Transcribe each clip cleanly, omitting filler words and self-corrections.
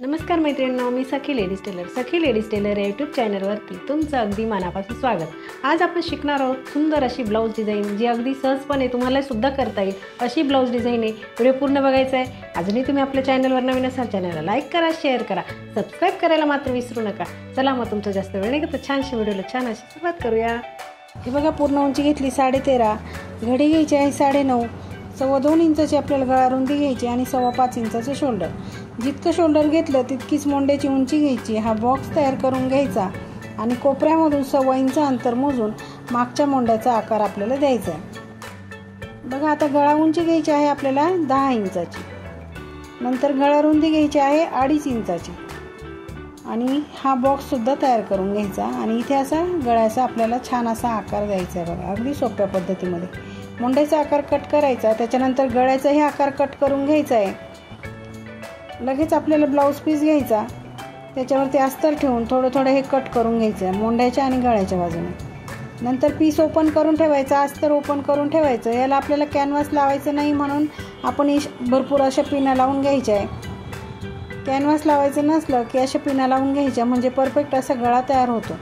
नमस्कार मैत्रिणींनो, मी सखी ladies tailor या यूट्यूब चॅनलवरती तुमचं अगदी मनापासून स्वागत। आज आपण शिकणार आहोत सुंदर अशी ब्लाऊज डिझाईन, जी अगदी सहजपणे तुम्हाला सुद्धा करता येईल अशी ब्लाऊज डिझाईन आहे। व्हिडिओ पूर्ण बघायचा आहे। अजूनही तुम्ही आपल्या चॅनलवर नवीन असाल चॅनलला लाईक करा, शेअर करा, सबस्क्राईब करायला मात्र विसरू नका। चला मग तुमचं जास्त वेळ नाही घेता छानशी व्हिडिओला छान अशी सुरुवात करूया। हे बघा, पूर्ण उंची घेतली 13.5, घडी घ्यायची आहे 9.5, 2.25 इंचाची आपल्याला गळा रुंदी घ्यायची आणि 5.25 इंचाचे शोल्डर। जितकं शोल्डर घेतलं तितकीच मोंड्याची उंची घ्यायची। हा बॉक्स तयार करून घ्यायचा आणि कोपऱ्यामधून 1.25 इंच अंतर मोजून मागच्या मोंड्याचा आकार आपल्याला द्यायचा आहे। बघा, आता गळा उंची घ्यायची आहे आपल्याला 10 इंचाची, नंतर गळा रुंदी घ्यायची आहे 2.5 इंचाची आणि हा बॉक्स सुद्धा तयार करून घ्यायचा आणि इथे असा गळ्याचा आपल्याला छान असा आकार द्यायचा आहे। बघा, अगदी सोप्या पद्धतीमध्ये मोंड्याचा आकार कट करायचा, त्याच्यानंतर गळ्याचाही आकार कट करून घ्यायचा आहे। लगेच आपल्याला ब्लाऊज पीस घ्यायचा, त्याच्यावरती अस्तर ठेवून थोडं थोडं हे कट करून घ्यायचं मोंड्याच्या आणि गळ्याच्या बाजूने। नंतर पीस ओपन करून ठेवायचा, अस्तर ओपन करून ठेवायचं। याला आपल्याला कॅनव्हास लावायचं नाही म्हणून आपण भरपूर अशा पिना लावून घ्यायच्या आहे। कॅनव्हास लावायचं नसलं की अशा पिना लावून घ्यायच्या, म्हणजे परफेक्ट असा गळा तयार होतो।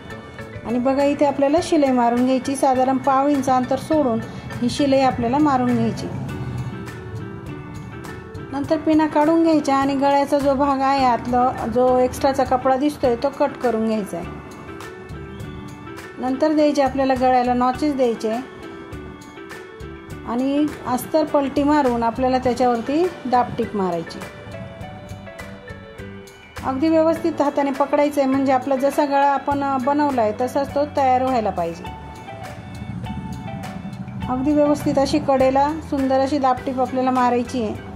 आणि बघा, इथे आपल्याला शिलाई मारून घ्यायची, साधारण 1/2 इंच अंतर सोडून ही शिलाई आपल्याला मारून घ्यायची। नंतर पिना काढून घ्यायच्या आणि गळ्याचा जो भाग आहे आतला जो एक्स्ट्राचा कपडा दिसतोय तो कट करून घ्यायचा आहे। नंतर द्यायचे आपल्याला गळ्याला नॉचेस द्यायचे आणि अस्तर पलटी मारून आपल्याला त्याच्यावरती दाबटीप मारायची। अगदी व्यवस्थित हाताने पकडायचं आहे, म्हणजे आपला जसा गळा आपण बनवलाय तसाच तो तयार व्हायला पाहिजे। अगदी व्यवस्थित अशी कडेला सुंदर अशी दाबटीप आपल्याला मारायची आहे।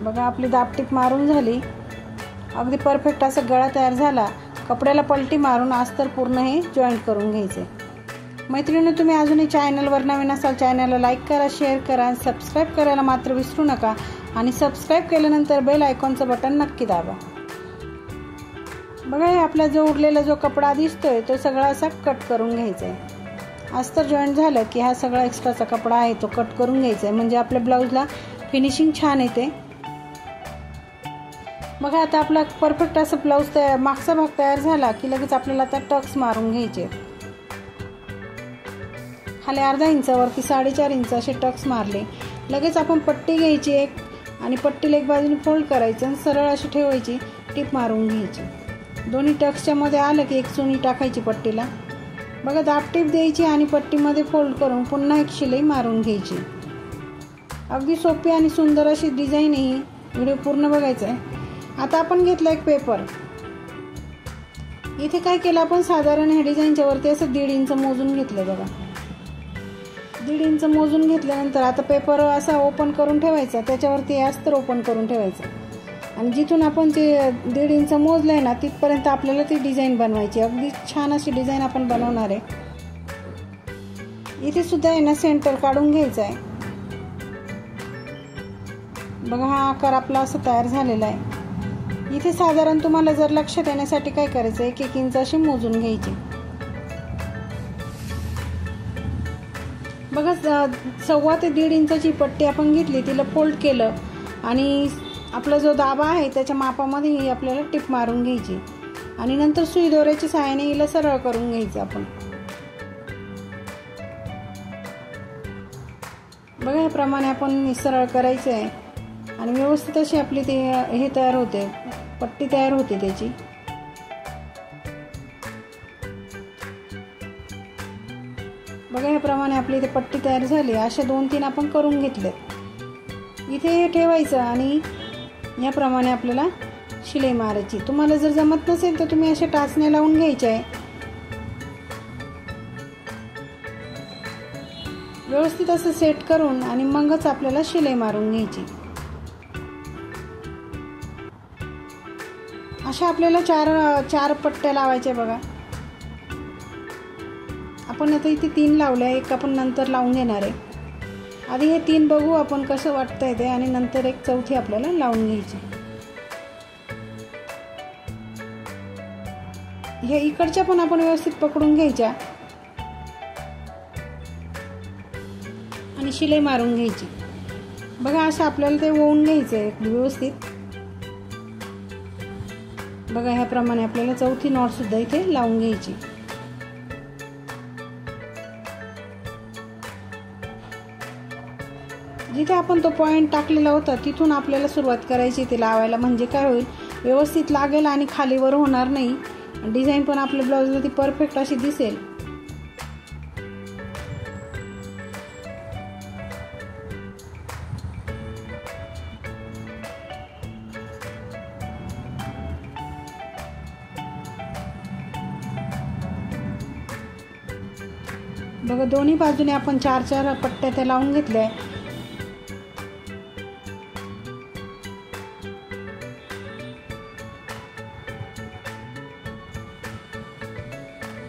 बघा, आपली दाबटीप मारून झाली, अगदी परफेक्ट असा गळा तयार झाला। कपड्याला पलटी मारून अस्तर पूर्ण हे जॉईंट करून घ्यायचे। मैत्रिणी, तुम्ही अजूनही चॅनलवर नवीन असाल चॅनलला लाईक करा, शेअर करा, सबस्क्राईब करायला मात्र विसरू नका आणि सबस्क्राईब केल्यानंतर बेल आयकॉनचं बटन नक्की दाबा। बघा, हे आपला जो उरलेला जो कपडा दिसतोय तो सगळा असा कट करून घ्यायचा आहे। अस्तर जॉईंट झालं की हा सगळा एक्स्ट्राचा कपडा आहे तो कट करून घ्यायचा आहे, म्हणजे आपल्या ब्लाऊजला फिनिशिंग छान येते। बघा, आता आपला परफेक्ट असं ब्लाऊज मागचा भाग तयार झाला की लगेच आपल्याला आता टक्स मारून घ्यायचे। खाली 1/2 इंचावरती 4.5 इंच असे टक्स मारले। लगेच आपण पट्टी घ्यायची एक आणि पट्टीला एक बाजूने फोल्ड करायचं आणि सरळ अशी ठेवायची, टीप मारून घ्यायची। दोन्ही टक्सच्या मध्ये आलं की एक चुनी टाकायची पट्टीला। बघा, दाबटीप द्यायची आणि पट्टीमध्ये फोल्ड करून पुन्हा एक शिलाई मारून घ्यायची। अगदी सोपी आणि सुंदर अशी डिझाईन ही, व्हिडिओ पूर्ण बघायचा आहे। आता आपण घेतला एक पेपर, इथे काय केलं आपण साधारण ह्या डिझाईनच्या वरती असं 1.5 इंच मोजून घेतलं। बघा, 1.5 इंच मोजून घेतल्यानंतर आता पेपर असा ओपन करून ठेवायचा, त्याच्यावरती अस्तर ओपन करून ठेवायचं आणि जिथून आपण ते 1.5 इंच मोजलंय ना तिथपर्यंत आपल्याला ती डिझाईन बनवायची। अगदी छान अशी डिझाईन आपण बनवणार आहे। इथे सुद्धा आहे ना सेंटर काढून घ्यायचा आहे। बघा, हा आकार आपला असा तयार झालेला आहे। इथे साधारण तुम्हाला जर लक्षात येण्यासाठी काय करायचं, 1 इंच अशी मोजून घ्यायची। बघा, 1.25 ते 1.5 इंचाची पट्टी आपण घेतली, तिला फोल्ड केलं आणि आपला जो दाबा आहे त्याच्या मापामध्ये ही आपल्याला टिप मारून घ्यायची आणि नंतर सुई दोऱ्याच्या सहाय्याने हिला सरळ करून घ्यायचं आपण। बघा, याप्रमाणे आपण सरळ करायचं आहे आणि व्यवस्थित अशी आपली ते हे तयार होते, पट्टी तयार होते त्याची। बघा, याप्रमाणे आपली इथे पट्टी तयार झाली। अशा 2-3 आपण करून घेतले। इथे हे ठेवायचं आणि याप्रमाणे आपल्याला शिलाई मारायची। तुम्हाला जर जमत नसेल तर तुम्ही असे टाचण्या लावून घ्यायचे आहे। व्यवस्थित असं सेट करून आणि मगच आपल्याला शिलाई मारून घ्यायची। अशा आपल्याला 4 पट्ट्या लावायच्या। बघा, आपण आता इथे 3 लावल्या, एक आपण नंतर लावून घेणार आहे। आधी हे 3 बघू आपण कसं वाटतंय ते आणि नंतर एक चौथी आपल्याला लावून घ्यायची। हे इकडच्या पण आपण व्यवस्थित पकडून घ्यायच्या ती शिलाई मारून घ्यायची। बघा असं आपल्याला ते ओवून घ्यायचं आहे व्यवस्थित। बघा ह्याप्रमाणे आपल्याला चौथी नॉट सुद्धा इथे लावून घ्यायची। जिथे आपण तो पॉइंट टाकलेला होता तिथून आपल्याला सुरुवात करायची ते लावायला, म्हणजे काय होईल व्यवस्थित लागेल आणि खालीवर होणार नाही, डिझाईन पण आपल्या ब्लाउजला ती परफेक्ट अशी दिसेल। बघा दोन्ही बाजूने आपण 4-4 पट्ट्या त्या लावून घेतल्या।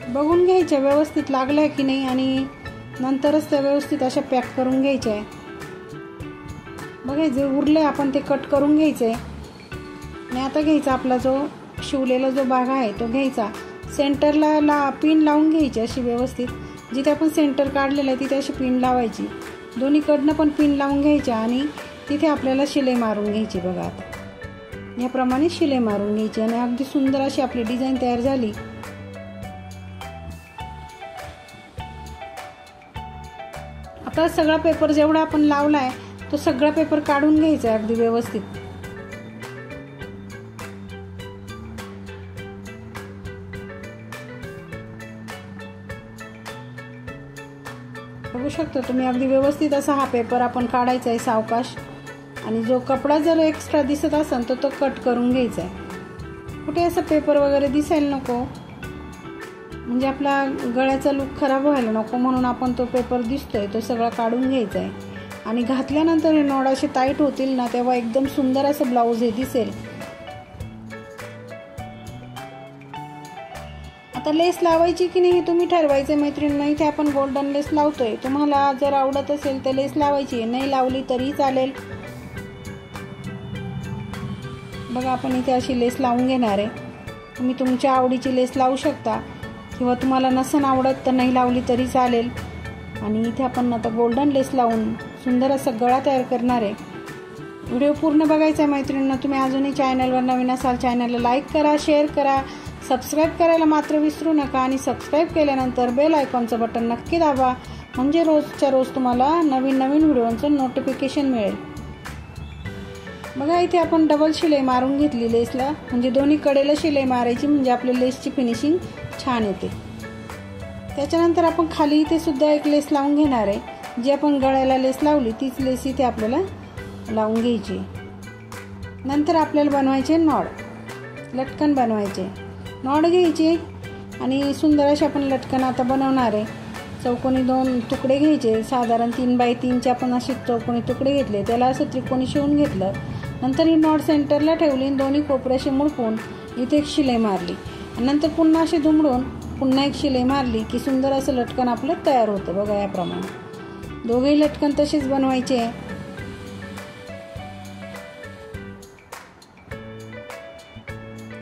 बघून घ्यायच्या व्यवस्थित लागलाय की नाही आणि नंतरच त्या व्यवस्थित अशा पॅक करून घ्यायच्या आहे। बघा जे उरलंय आपण ते कट करून घ्यायचंय आणि आता घ्यायचा आपला जो शिवलेला जो भाग आहे तो घ्यायचा, सेंटरला पिन लावून घ्यायची अशी व्यवस्थित। जिथे आपण सेंटर काढलेलं आहे तिथे अशी पिन लावायची, दोन्हीकडनं पण पिन लावून घ्यायच्या आणि तिथे आपल्याला शिलाई मारून घ्यायची। बघा आता याप्रमाणे शिलाई मारून घ्यायची आणि अगदी सुंदर अशी आपली डिझाईन तयार झाली। आता सगळा पेपर जेवढा आपण लावलाय तो सगळा पेपर काढून घ्यायचा अगदी व्यवस्थित। बघू शकता तुम्ही अगदी व्यवस्थित असा हा पेपर आपण काढायचा आहे सावकाश, आणि जो कपडा जर एक्स्ट्रा दिसत असेल तर तो कट करून घ्यायचा आहे। कुठे असं पेपर वगैरे दिसायला नको, म्हणजे आपला गळ्याचा लुक खराब व्हायला नको, म्हणून आपण तो पेपर दिसतोय तो सगळा काढून घ्यायचा आहे। आणि घातल्यानंतर हे नॉड असे टाईट होतील ना तेव्हा एकदम सुंदर असं ब्लाऊज हे दिसेल। आता लेस लावायची की नाही हे तुम्ही ठरवायचं मैत्रिणींनो। इथे आपण गोल्डन लेस लावतोय, तुम्हाला जर आवडत असेल तर लेस लावायची, नाही लावली तरी चालेल। बघा आपण इथे अशी लेस लावून घेणार आहे, तुम्ही तुमच्या आवडीची लेस लावू शकता किंवा तुम्हाला नसेल आवडत तर नाही लावली तरी चालेल। आणि इथे आपण आता गोल्डन लेस लावून सुंदर असा गळा तयार करणार आहे। व्हिडिओ पूर्ण बघायचा आहे मैत्रिणींनो। तुम्ही अजूनही चॅनलवर नवीन असाल चॅनलला लाईक करा, शेअर करा, सबस्क्राईब करायला मात्र विसरू नका आणि सबस्क्राईब केल्यानंतर बेल आयकॉनचं बटन नक्की दाबा, म्हणजे रोजच्या रोज तुम्हाला नवीन नवीन व्हिडिओचं नोटिफिकेशन मिळेल। बघा इथे आपण डबल शिलाई मारून घेतली लेसला, म्हणजे दोन्ही कडेला शिलाई मारायची म्हणजे आपल्या लेसची फिनिशिंग छान येते। त्याच्यानंतर आपण खाली इथे सुद्धा एक लेस लावून घेणार आहे, जी आपण गळ्याला लेस लावली तीच लेस इथे आपल्याला लावून घ्यायची। नंतर आपल्याला बनवायचे नॉड, लटकन बनवायचे। नॉड घ्यायची आणि सुंदर असे आपण लटकन आता बनवणार आहे। चौकोनी 2 तुकडे घ्यायचे, साधारण 3x3चे आपण असे चौकोनी तुकडे घेतले, त्याला असं त्रिकोणी शिवून घेतलं। नंतर ही नॉड सेंटरला ठेवली, दोन्ही कोपऱ्याशी मुडपून इथे एक शिलाई मारली, नंतर पुन्हा असे दुमडून पुन्हा एक शिलाई मारली की सुंदर असं लटकन आपलं तयार होतं। बघा याप्रमाणे दोघेही लटकन तसेच बनवायचे।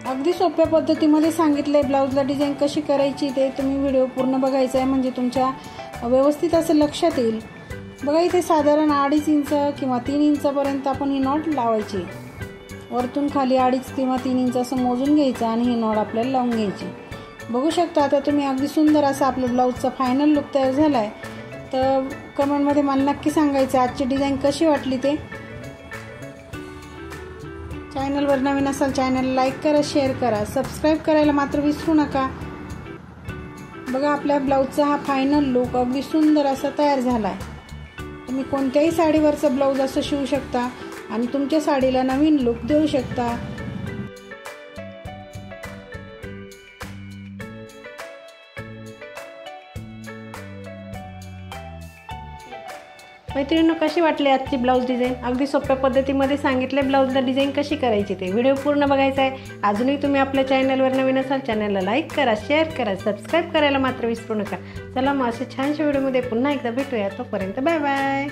अगदी सोप्या पद्धतीमध्ये सांगितलंय ब्लाऊजला डिझाईन कशी करायची, ते तुम्ही व्हिडिओ पूर्ण बघायचा आहे म्हणजे तुमच्या व्यवस्थित असं लक्षात येईल। बघा इथे साधारण 2.5 इंच किंवा 3 इंचापर्यंत आपण ही नॉट लावायची, वरतून खाली 2.5 किंवा 3 इंच असं मोजून घ्यायचं आणि ही नॉट आपल्याला लावून घ्यायची। बघू शकता आता तुम्ही अगदी सुंदर असा आपल्या ब्लाऊजचा फायनल लुक तयार झालाय। तर कमेंटमध्ये मला नक्की सांगायचं आजची डिझाईन कशी वाटली ते। चॅनलवर नवीन असाल चॅनलला लाईक करा, शेअर करा, सबस्क्राईब करायला मात्र विसरू नका। बघा आपल्या ब्लाऊजचा हा फायनल लुक अगदी सुंदर असा तयार झाला आहे। तुम्ही कोणत्याही साडीवरचा ब्लाऊज असं शिवू शकता आणि तुमच्या साडीला नवीन लुक देऊ शकता। मैत्रिणींनो कशी वाटली आजची ब्लाऊज डिझाईन? अगदी सोप्या पद्धतीमध्ये सांगितले ब्लाऊजला डिझाईन कशी करायची ते। व्हिडिओ पूर्ण बघायचा आहे। अजूनही तुम्ही आपल्या चॅनलवर नवीन असाल चॅनलला लाईक करा, शेअर करा, सबस्क्राईब करायला मात्र विसरू नका। चला मग अशा छानशा व्हिडिओमध्ये पुन्हा एकदा भेटूया, तोपर्यंत बाय बाय।